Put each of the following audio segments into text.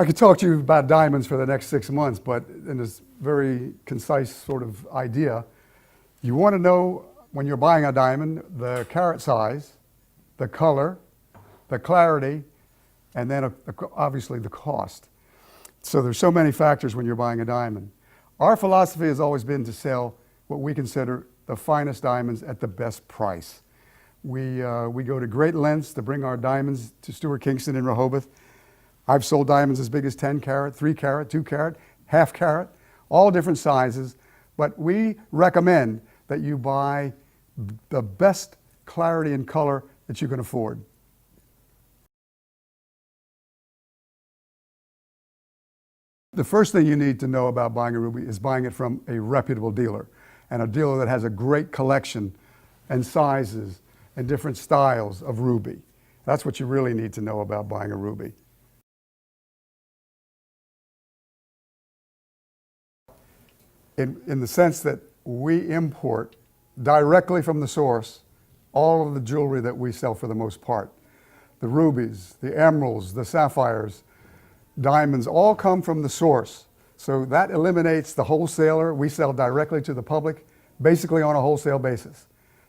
I could talk to you about diamonds for the next 6 months, but in this very concise sort of idea, you want to know when you're buying a diamond, the carat size, the color, the clarity, and then obviously the cost. So there's so many factors when you're buying a diamond. Our philosophy has always been to sell what we consider the finest diamonds at the best price. We go to great lengths to bring our diamonds to Stuart Kingston in Rehoboth. I've sold diamonds as big as 10 carat, 3 carat, 2 carat, half carat, all different sizes, but we recommend that you buy the best clarity and color that you can afford. The first thing you need to know about buying a ruby is buying it from a reputable dealer, and a dealer that has a great collection and sizes and different styles of ruby. That's what you really need to know about buying a ruby. In the sense that we import directly from the source all of the jewelry that we sell for the most part. The rubies, the emeralds, the sapphires, diamonds all come from the source. So that eliminates the wholesaler. We sell directly to the public, basically on a wholesale basis.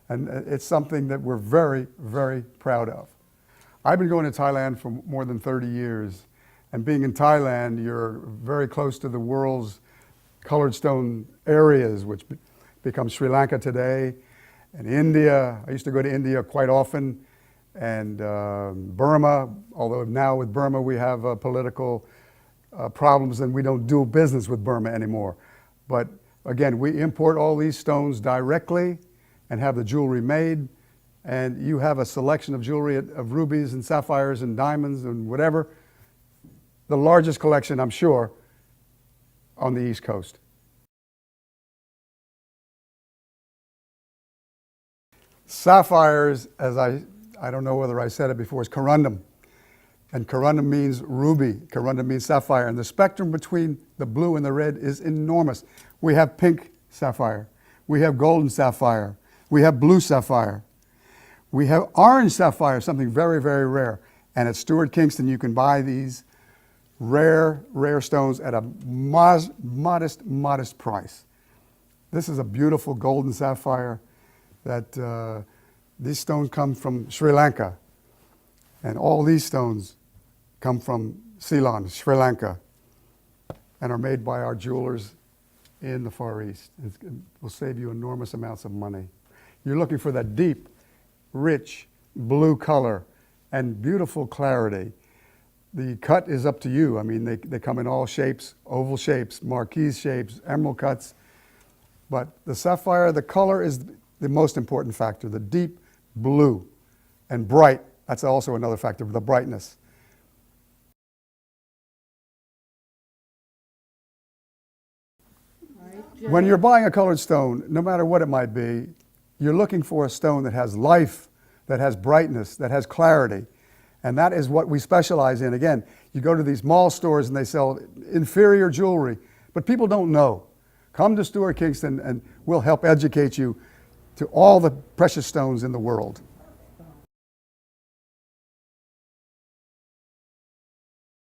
And it's something that we're very, very proud of. I've been going to Thailand for more than 30 years. And being in Thailand, you're very close to the world's colored stone areas, which become Sri Lanka today, and India. I used to go to India quite often, and Burma, although now with Burma we have political problems and we don't do business with Burma anymore. But again, we import all these stones directly and have the jewelry made, and you have a selection of jewelry of rubies and sapphires and diamonds and whatever. The largest collection, I'm sure, on the East Coast. Sapphires, as I don't know whether I said it before, is corundum. And corundum means ruby. Corundum means sapphire. And the spectrum between the blue and the red is enormous. We have pink sapphire. We have golden sapphire. We have blue sapphire. We have orange sapphire, something very, very rare. And at Stuart Kingston, you can buy these rare stones at a modest price. This is a beautiful golden sapphire that these stones come from Sri Lanka. And all these stones come from Ceylon, Sri Lanka, and are made by our jewelers in the Far East. It will save you enormous amounts of money. You're looking for that deep, rich blue color and beautiful clarity. The cut is up to you. I mean, they come in all shapes, oval shapes, marquise shapes, emerald cuts. But the sapphire, the color is the most important factor, the deep blue and bright. That's also another factor, the brightness. When you're buying a colored stone, no matter what it might be, you're looking for a stone that has life, that has brightness, that has clarity. And that is what we specialize in. Again, you go to these mall stores and they sell inferior jewelry, but people don't know. Come to Stuart Kingston and we'll help educate you to all the precious stones in the world.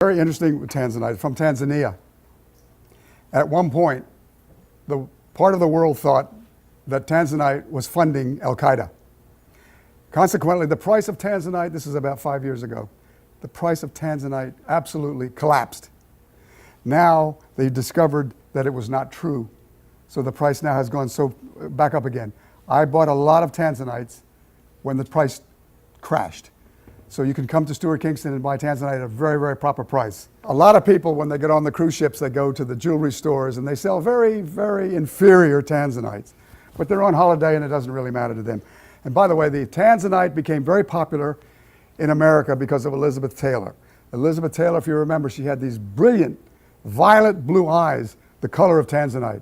Very interesting with Tanzanite, from Tanzania. At one point, the part of the world thought that Tanzanite was funding Al-Qaeda. Consequently, the price of Tanzanite, this is about 5 years ago, the price of Tanzanite absolutely collapsed. Now they discovered that it was not true. So the price now has gone back up again. I bought a lot of Tanzanites when the price crashed. So you can come to Stuart Kingston and buy Tanzanite at a very, very proper price. A lot of people, when they get on the cruise ships, they go to the jewelry stores and they sell very, very inferior Tanzanites. But they're on holiday and it doesn't really matter to them. And by the way, the Tanzanite became very popular in America because of Elizabeth Taylor. Elizabeth Taylor, if you remember, she had these brilliant violet blue eyes, the color of Tanzanite.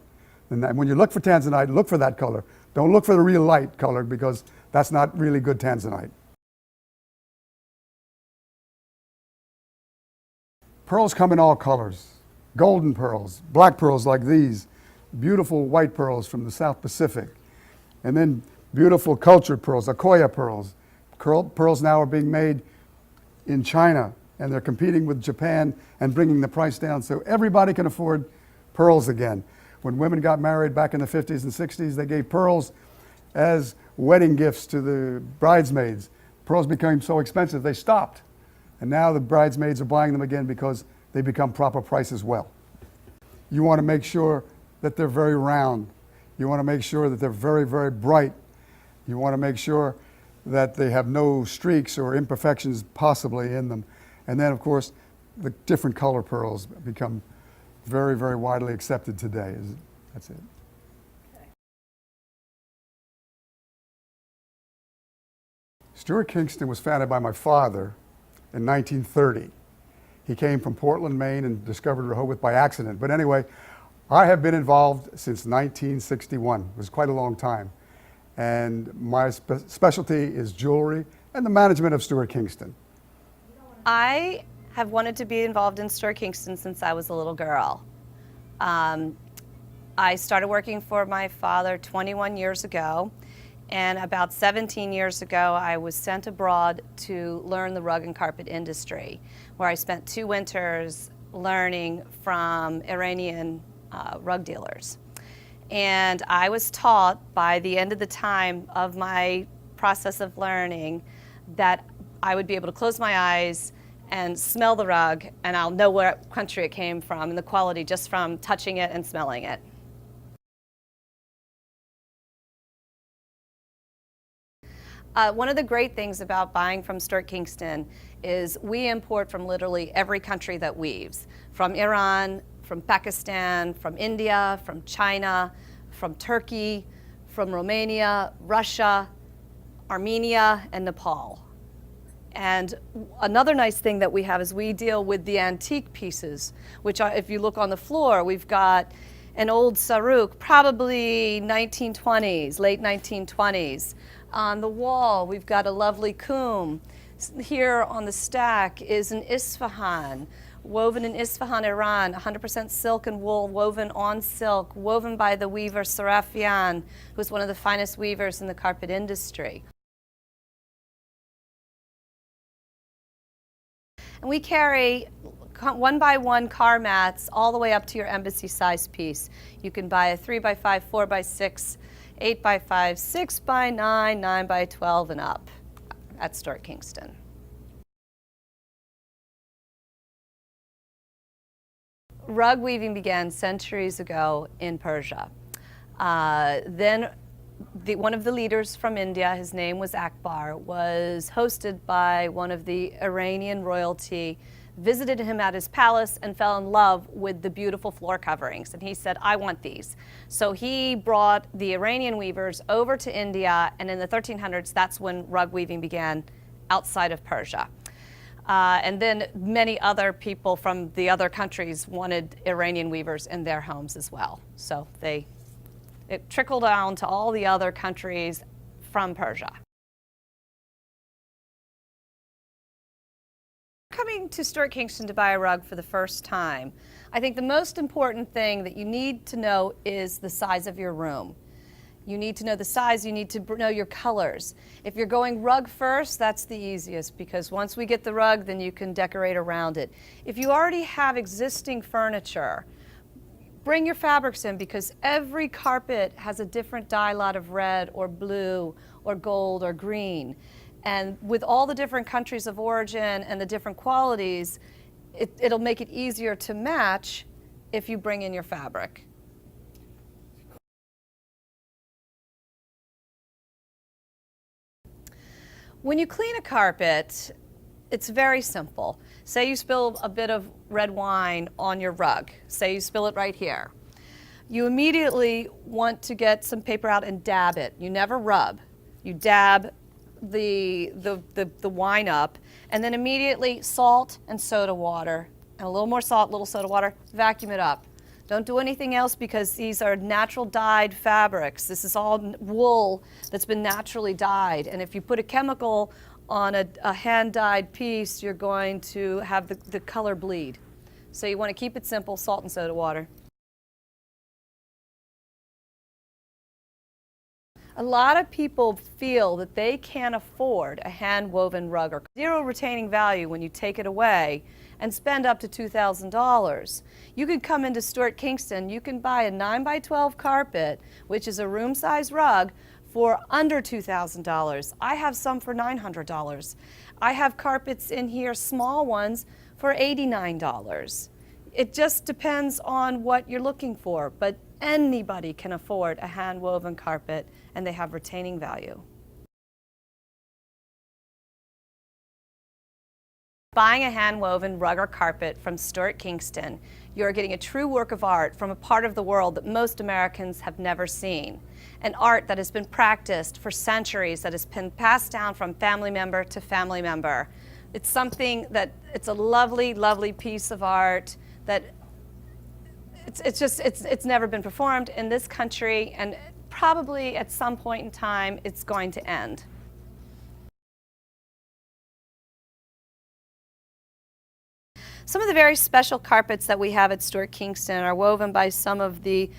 And when you look for Tanzanite, look for that color. Don't look for the real light color because that's not really good Tanzanite. Pearls come in all colors. Golden pearls, black pearls like these, beautiful white pearls from the South Pacific, and then beautiful cultured pearls, Akoya pearls. Pearls now are being made in China, and they're competing with Japan and bringing the price down so everybody can afford pearls again. When women got married back in the 50s and 60s, they gave pearls as wedding gifts to the bridesmaids. Pearls became so expensive, they stopped. And now the bridesmaids are buying them again because they become proper price as well. You want to make sure that they're very round. You want to make sure that they're very, very bright. You want to make sure that they have no streaks or imperfections possibly in them. And then, of course, the different color pearls become very, very widely accepted today. That's it. Stuart Kingston was founded by my father in 1930. He came from Portland, Maine, and discovered Rehoboth by accident. But anyway, I have been involved since 1961. It was quite a long time. And my specialty is jewelry and the management of Stuart Kingston. I have wanted to be involved in Stuart Kingston since I was a little girl. I started working for my father 21 years ago, and about 17 years ago I was sent abroad to learn the rug and carpet industry, where I spent 2 winters learning from Iranian rug dealers. And I was taught by the end of the time of my process of learning that I would be able to close my eyes and smell the rug, and I'll know what country it came from and the quality just from touching it and smelling it. One of the great things about buying from Stuart Kingston is we import from literally every country that weaves. From Iran, from Pakistan, from India, from China, from Turkey, from Romania, Russia, Armenia, and Nepal. And another nice thing that we have is we deal with the antique pieces, which are, if you look on the floor, we've got an old saruk, probably 1920s, late 1920s. On the wall, we've got a lovely kum. Here on the stack is an Isfahan, woven in Isfahan, Iran, 100% silk and wool, woven on silk, woven by the weaver Sarafian, who's one of the finest weavers in the carpet industry. And we carry 1-by-1 car mats all the way up to your embassy size piece. You can buy a 3-by-5, 4-by-6, 8-by-5, 6-by-9, 9-by-12 and up at Stuart Kingston. Rug weaving began centuries ago in Persia. Then one of the leaders from India, his name was Akbar, was hosted by one of the Iranian royalty, visited him at his palace and fell in love with the beautiful floor coverings. And he said, I want these. So he brought the Iranian weavers over to India, and in the 1300s, that's when rug weaving began outside of Persia. And then many other people from the other countries wanted Iranian weavers in their homes as well. So it trickled down to all the other countries from Persia. Coming to Stuart Kingston to buy a rug for the first time, I think the most important thing that you need to know is the size of your room. You need to know the size, you need to know your colors. If you're going rug first, that's the easiest, because once we get the rug, then you can decorate around it. If you already have existing furniture, bring your fabrics in, because every carpet has a different dye lot of red or blue or gold or green. And with all the different countries of origin and the different qualities, it'll make it easier to match if you bring in your fabric. When you clean a carpet, it's very simple. Say you spill a bit of red wine on your rug. Say you spill it right here. You immediately want to get some paper out and dab it. You never rub. You dab the wine up, and then immediately salt and soda water, and a little more salt, a little soda water, vacuum it up. Don't do anything else, because these are natural dyed fabrics. This is all wool that's been naturally dyed, and if you put a chemical on a hand-dyed piece, you're going to have the color bleed. So you want to keep it simple, salt and soda water. A lot of people feel that they can't afford a hand-woven rug or zero retaining value when you take it away and spend up to $2,000. You could come into Stuart Kingston, you can buy a 9x12 carpet, which is a room-size rug, for under $2,000. I have some for $900. I have carpets in here, small ones, for $89. It just depends on what you're looking for, but anybody can afford a hand-woven carpet and they have retaining value. Buying a hand-woven rug or carpet from Stuart Kingston, you're getting a true work of art from a part of the world that most Americans have never seen. An art that has been practiced for centuries, that has been passed down from family member to family member. It's something that, it's a lovely, lovely piece of art that it's never been performed in this country, and probably at some point in time it's going to end. Some of the very special carpets that we have at Stuart Kingston are woven by some of the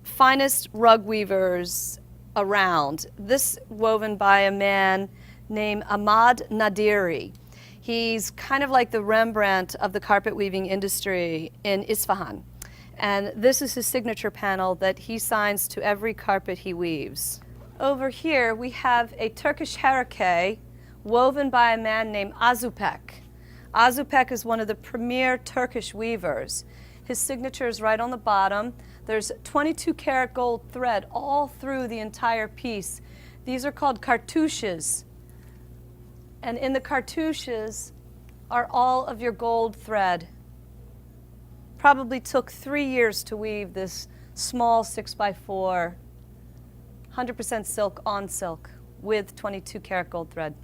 finest rug weavers around. This woven by a man named Ahmad Nadiri. He's kind of like the Rembrandt of the carpet weaving industry in Isfahan. And this is his signature panel that he signs to every carpet he weaves. Over here we have a Turkish harike woven by a man named Azupek. Azupek is one of the premier Turkish weavers. His signature is right on the bottom. There's 22 karat gold thread all through the entire piece. These are called cartouches. And in the cartouches are all of your gold thread. Probably took 3 years to weave this small 6x4, 100% silk on silk with 22 karat gold thread.